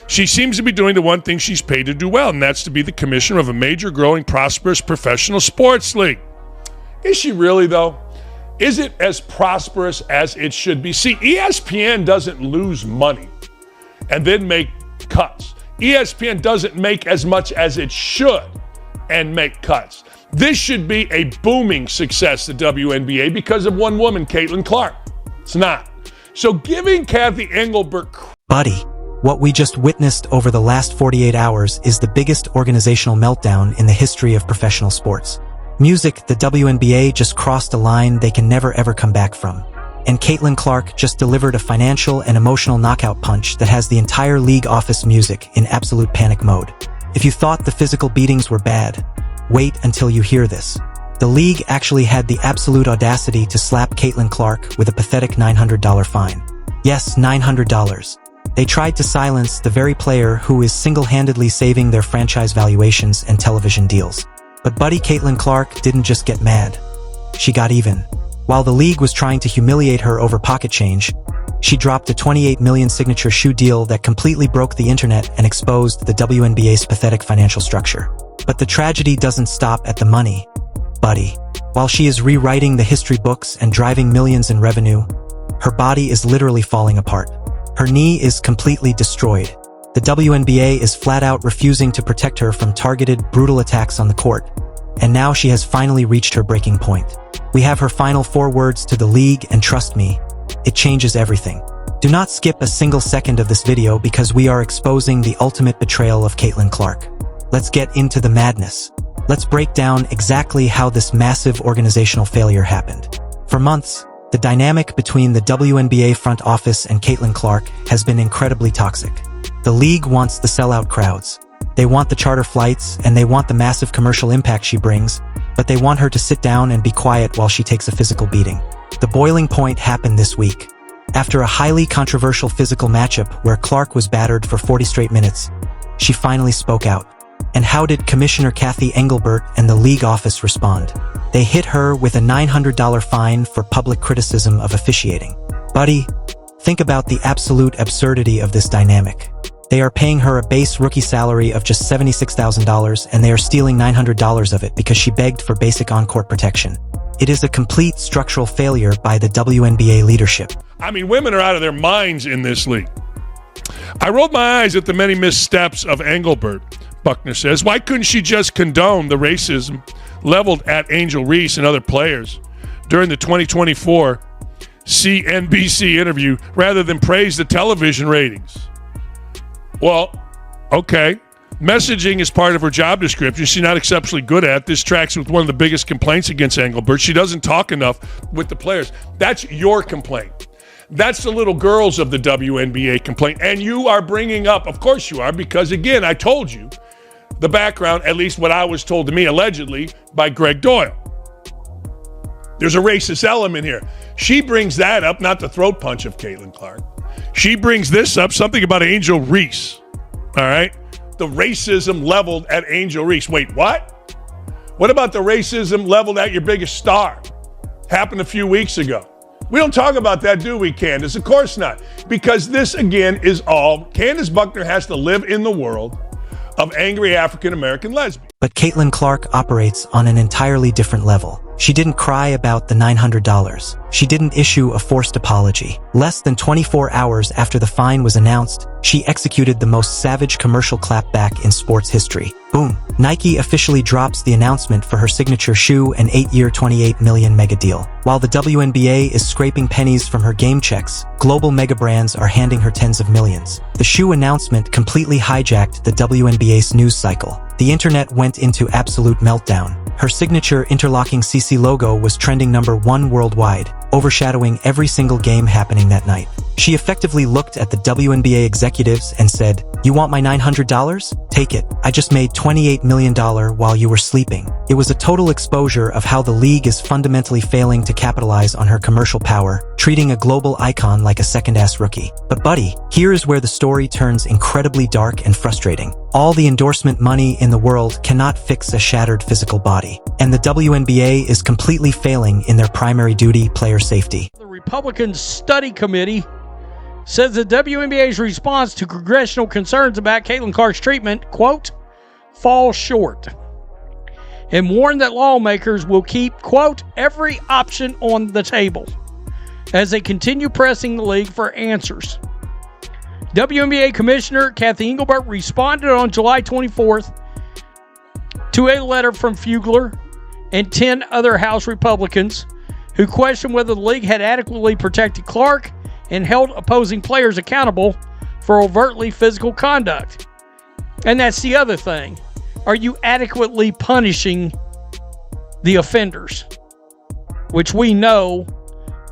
She seems to be doing the one thing she's paid to do well, and that's to be the commissioner of a major, growing, prosperous professional sports league. Is she really, though? Is it as prosperous as it should be? See, ESPN doesn't lose money and then make cuts. ESPN doesn't make as much as it should and make cuts. This should be a booming success, the WNBA, because of one woman, Caitlin Clark. It's not. So giving Cathy Engelbert... Buddy, what we just witnessed over the last 48 hours is the biggest organizational meltdown in the history of professional sports. Music, the WNBA just crossed a line they can never ever come back from. And Caitlin Clark just delivered a financial and emotional knockout punch that has the entire league office music in absolute panic mode. If you thought the physical beatings were bad, wait until you hear this. The league actually had the absolute audacity to slap Caitlin Clark with a pathetic $900 fine. Yes, $900. They tried to silence the very player who is single-handedly saving their franchise valuations and television deals. But buddy, Caitlin Clark didn't just get mad. She got even. While the league was trying to humiliate her over pocket change, she dropped a 28 million signature shoe deal that completely broke the internet and exposed the WNBA's pathetic financial structure. But the tragedy doesn't stop at the money, buddy. While she is rewriting the history books and driving millions in revenue, her body is literally falling apart. Her knee is completely destroyed. The WNBA is flat out refusing to protect her from targeted, brutal attacks on the court. And now she has finally reached her breaking point. We have her final 4 words to the league, and trust me, it changes everything. Do not skip a single second of this video because we are exposing the ultimate betrayal of Caitlin Clark. Let's get into the madness. Let's break down exactly how this massive organizational failure happened. For months, the dynamic between the WNBA front office and Caitlin Clark has been incredibly toxic. The league wants the sellout crowds. They want the charter flights, and they want the massive commercial impact she brings, but they want her to sit down and be quiet while she takes a physical beating. The boiling point happened this week. After a highly controversial physical matchup where Clark was battered for 40 straight minutes, she finally spoke out. And how did Commissioner Cathy Engelbert and the league office respond? They hit her with a $900 fine for public criticism of officiating. Buddy, think about the absolute absurdity of this dynamic. They are paying her a base rookie salary of just $76,000, and they are stealing $900 of it because she begged for basic on-court protection. It is a complete structural failure by the WNBA leadership. I mean, women are out of their minds in this league. I rolled my eyes at the many missteps of Engelbert, Buckner says. Why couldn't she just condone the racism leveled at Angel Reese and other players during the 2024 CNBC interview rather than praise the television ratings? Well, okay. Messaging is part of her job description. She's not exceptionally good at. This tracks with one of the biggest complaints against Engelbert. She doesn't talk enough with the players. That's your complaint. That's the little girls of the WNBA complaint. And you are bringing up, of course you are, because again, I told you the background, at least what I was told to me, allegedly, by Greg Doyle. There's a racist element here. She brings that up, not the throat punch of Caitlin Clark. She brings this up, something about Angel Reese. All right? The racism leveled at Angel Reese. Wait, what? What about the racism leveled at your biggest star? Happened a few weeks ago. We don't talk about that, do we, Candace? Of course not. Because this, again, is all Candace Buckner has to live in the world of angry African-American lesbians. But Caitlin Clark operates on an entirely different level. She didn't cry about the $900. She didn't issue a forced apology. Less than 24 hours after the fine was announced, she executed the most savage commercial clapback in sports history. Boom. Nike officially drops the announcement for her signature shoe, an 8-year, $28 million mega deal. While the WNBA is scraping pennies from her game checks, global mega brands are handing her tens of millions. The shoe announcement completely hijacked the WNBA's news cycle. The internet went into absolute meltdown. Her signature interlocking CC logo was trending #1 worldwide, overshadowing every single game happening that night. She effectively looked at the WNBA executives and said, "You want my $900? Take it. I just made $28 million while you were sleeping." It was a total exposure of how the league is fundamentally failing to capitalize on her commercial power, treating a global icon like a second-ass rookie. But buddy, here is where the story turns incredibly dark and frustrating. All the endorsement money in the world cannot fix a shattered physical body. And the WNBA is completely failing in their primary duty, player safety. The Republican Study Committee says the WNBA's response to congressional concerns about Caitlin Clark's treatment, quote, falls short, and warned that lawmakers will keep, quote, every option on the table as they continue pressing the league for answers. WNBA Commissioner Kathy Engelbert responded on July 24th to a letter from Fugler and 10 other House Republicans who questioned whether the league had adequately protected Clark and held opposing players accountable for overtly physical conduct. And that's the other thing. Are you adequately punishing the offenders? Which we know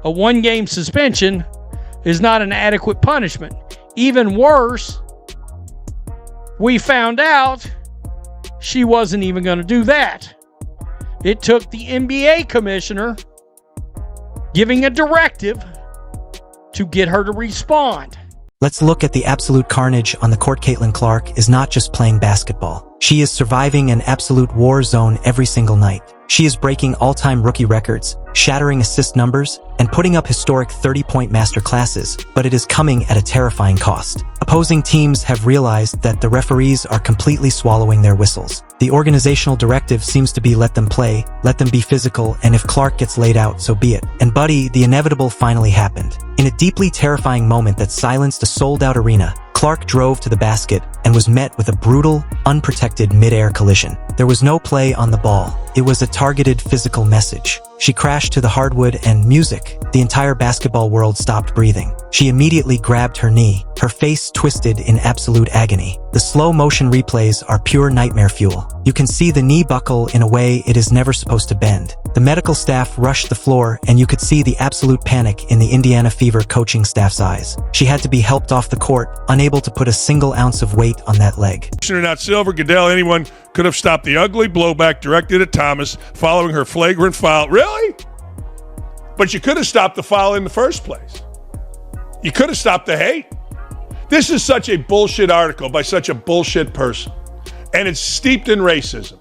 a 1-game suspension is not an adequate punishment. Even worse, we found out she wasn't even going to do that. It took the NBA commissioner giving a directive to get her to respond. Let's look at the absolute carnage on the court. Caitlin Clark is not just playing basketball. She is surviving an absolute war zone every single night. She is breaking all-time rookie records, shattering assist numbers, and putting up historic 30-point master classes, but it is coming at a terrifying cost. Opposing teams have realized that the referees are completely swallowing their whistles. The organizational directive seems to be let them play, let them be physical, and if Clark gets laid out, so be it. And buddy, the inevitable finally happened. In a deeply terrifying moment that silenced a sold-out arena, Clark drove to the basket and was met with a brutal, unprotected mid-air collision. There was no play on the ball. It was a targeted physical message. She crashed to the hardwood and music. The entire basketball world stopped breathing. She immediately grabbed her knee, her face twisted in absolute agony. The slow-motion replays are pure nightmare fuel. You can see the knee buckle in a way it is never supposed to bend. The medical staff rushed the floor, and you could see the absolute panic in the Indiana Fever coaching staff's eyes. She had to be helped off the court, unable to put a single ounce of weight on that leg. Not Silver, Goodell, anyone could have stopped the ugly blowback directed at Thomas following her flagrant foul. Really? But you could have stopped the foul in the first place. You could have stopped the hate. This is such a bullshit article by such a bullshit person, and it's steeped in racism.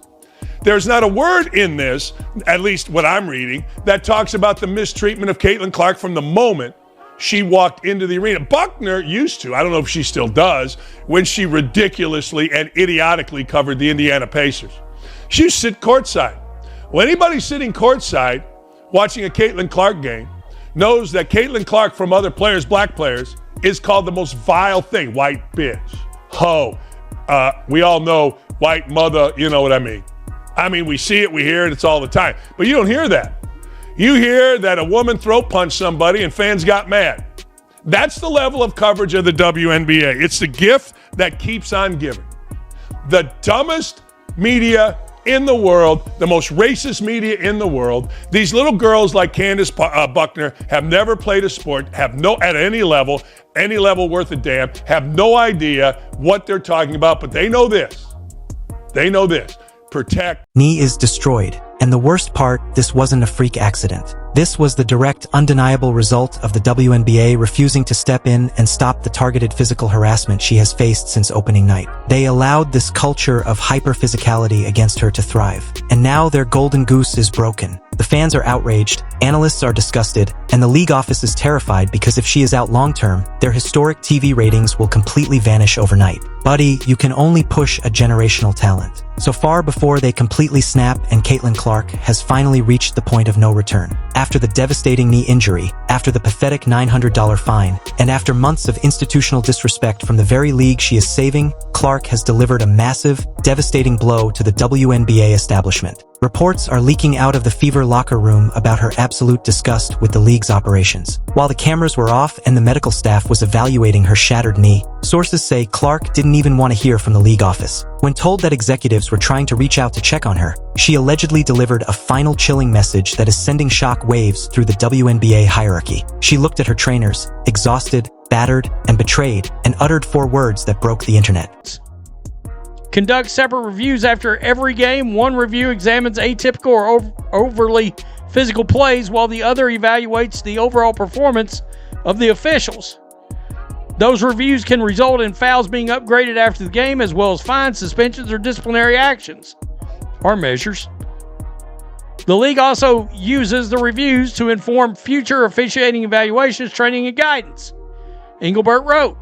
There's not a word in this, at least what I'm reading, that talks about the mistreatment of Caitlin Clark from the moment she walked into the arena. Buckner used to, I don't know if she still does, when she ridiculously and idiotically covered the Indiana Pacers. She used to sit courtside. Well, anybody sitting courtside watching a Caitlin Clark game knows that Caitlin Clark from other players, black players, is called the most vile thing. White bitch, hoe. We all know white mother, you know what I mean. I mean, we see it, we hear it, it's all the time. But you don't hear that. You hear that a woman throat punched somebody and fans got mad. That's the level of coverage of the WNBA. It's the gift that keeps on giving. The dumbest media in the world, the most racist media in the world. These little girls like Candace Buckner have never played a sport, have no, at any level worth a damn, have no idea what they're talking about, but they know this. They know this. Protect. Knee is destroyed. And the worst part, this wasn't a freak accident. This was the direct, undeniable result of the WNBA refusing to step in and stop the targeted physical harassment she has faced since opening night. They allowed this culture of hyper-physicality against her to thrive. And now their golden goose is broken. The fans are outraged, analysts are disgusted, and the league office is terrified because if she is out long-term, their historic TV ratings will completely vanish overnight. Buddy, you can only push a generational talent. So far before they completely snap and Caitlin Clark has finally reached the point of no return. After the devastating knee injury, after the pathetic $900 fine, and after months of institutional disrespect from the very league she is saving, Clark has delivered a massive, devastating blow to the WNBA establishment. Reports are leaking out of the Fever locker room about her absolute disgust with the league's operations. While the cameras were off and the medical staff was evaluating her shattered knee, sources say Clark didn't even want to hear from the league office. When told that executives were trying to reach out to check on her, she allegedly delivered a final chilling message that is sending shock waves through the WNBA hierarchy. She looked at her trainers, exhausted, battered, and betrayed, and uttered 4 words that broke the internet. Conduct separate reviews after every game. One review examines atypical or overly physical plays, while the other evaluates the overall performance of the officials. Those reviews can result in fouls being upgraded after the game, as well as fines, suspensions, or disciplinary actions or measures. The league also uses the reviews to inform future officiating evaluations, training, and guidance. Engelbert wrote,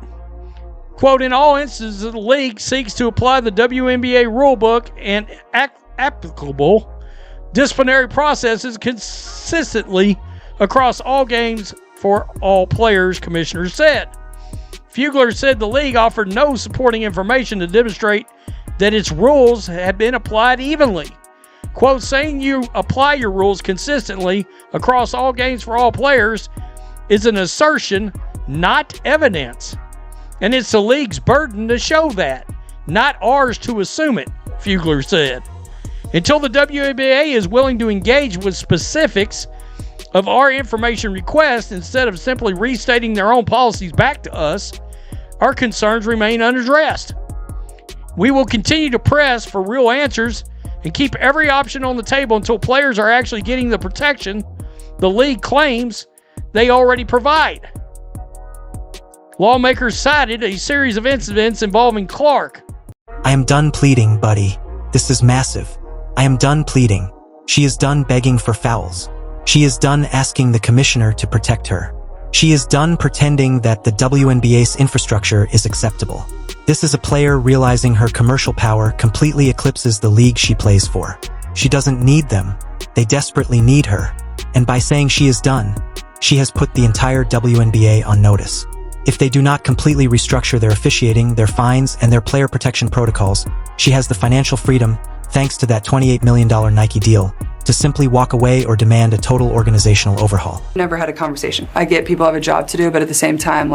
quote, in all instances, the league seeks to apply the WNBA rulebook and applicable disciplinary processes consistently across all games for all players, commissioners said. Fugler said the league offered no supporting information to demonstrate that its rules have been applied evenly. Quote, saying you apply your rules consistently across all games for all players is an assertion, not evidence. And it's the league's burden to show that, not ours to assume it, Fugler said. Until the WNBA is willing to engage with specifics of our information requests instead of simply restating their own policies back to us, our concerns remain unaddressed. We will continue to press for real answers and keep every option on the table until players are actually getting the protection the league claims they already provide. Lawmakers cited a series of incidents involving Clark. I am done pleading, buddy. This is massive. I am done pleading. She is done begging for fouls. She is done asking the commissioner to protect her. She is done pretending that the WNBA's infrastructure is acceptable. This is a player realizing her commercial power completely eclipses the league she plays for. She doesn't need them. They desperately need her. And by saying she is done, she has put the entire WNBA on notice. If they do not completely restructure their officiating, their fines, and their player protection protocols, she has the financial freedom, thanks to that $28 million Nike deal, to simply walk away or demand a total organizational overhaul. Never had a conversation. I get people have a job to do, but at the same time,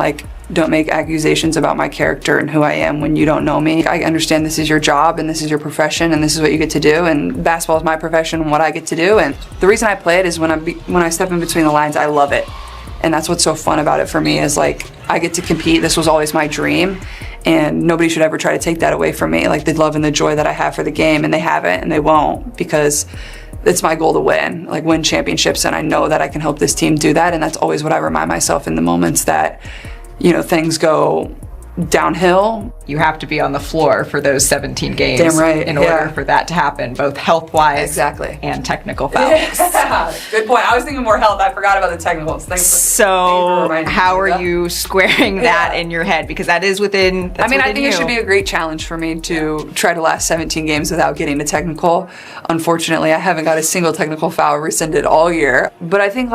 don't make accusations about my character and who I am when you don't know me. I understand this is your job and this is your profession and this is what you get to do, and basketball is my profession and what I get to do. And the reason I play it is when I step in between the lines, I love it. And that's what's so fun about it for me is I get to compete. This was always my dream. And nobody should ever try to take that away from me. The love and the joy that I have for the game, and they haven't and they won't, because it's my goal to win championships, and I know that I can help this team do that. And that's always what I remind myself in the moments that, things go downhill. You have to be on the floor for those 17 games. Damn right. In order for that to happen, both health-wise exactly. and technical fouls. Yeah. Good point. I was thinking more health. I forgot about the technicals. So how are you squaring that in your head? Because that is within I think it should be a great challenge for me to try to last 17 games without getting a technical. Unfortunately, I haven't got a single technical foul rescinded all year. But I think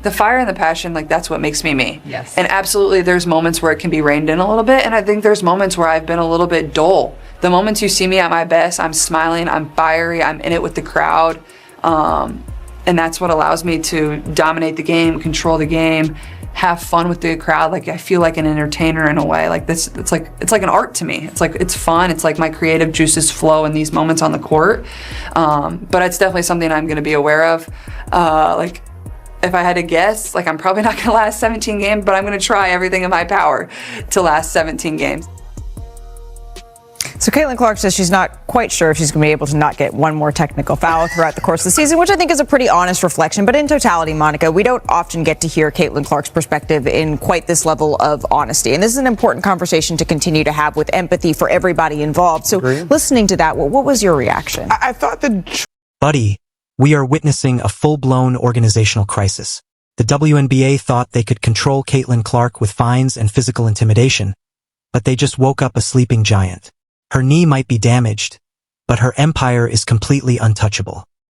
the fire and the passion, that's what makes me me. Yes. And absolutely there's moments where it can be reined in a little bit, and I think there's moments where I've been a little bit dull. The moments you see me at my best, I'm smiling, I'm fiery, I'm in it with the crowd, and that's what allows me to dominate the game, control the game, have fun with the crowd. I feel like an entertainer in a way. It's like an art to me. It's fun. It's my creative juices flow in these moments on the court. But it's definitely something I'm going to be aware of. If I had to guess, I'm probably not going to last 17 games, but I'm going to try everything in my power to last 17 games. So Caitlin Clark says she's not quite sure if she's going to be able to not get one more technical foul throughout the course of the season, which I think is a pretty honest reflection. But in totality, Monica, we don't often get to hear Caitlin Clark's perspective in quite this level of honesty. And this is an important conversation to continue to have with empathy for everybody involved. So listening to that, what was your reaction? I thought Buddy, we are witnessing a full-blown organizational crisis. The WNBA thought they could control Caitlin Clark with fines and physical intimidation, but they just woke up a sleeping giant. Her knee might be damaged, but her empire is completely untouchable.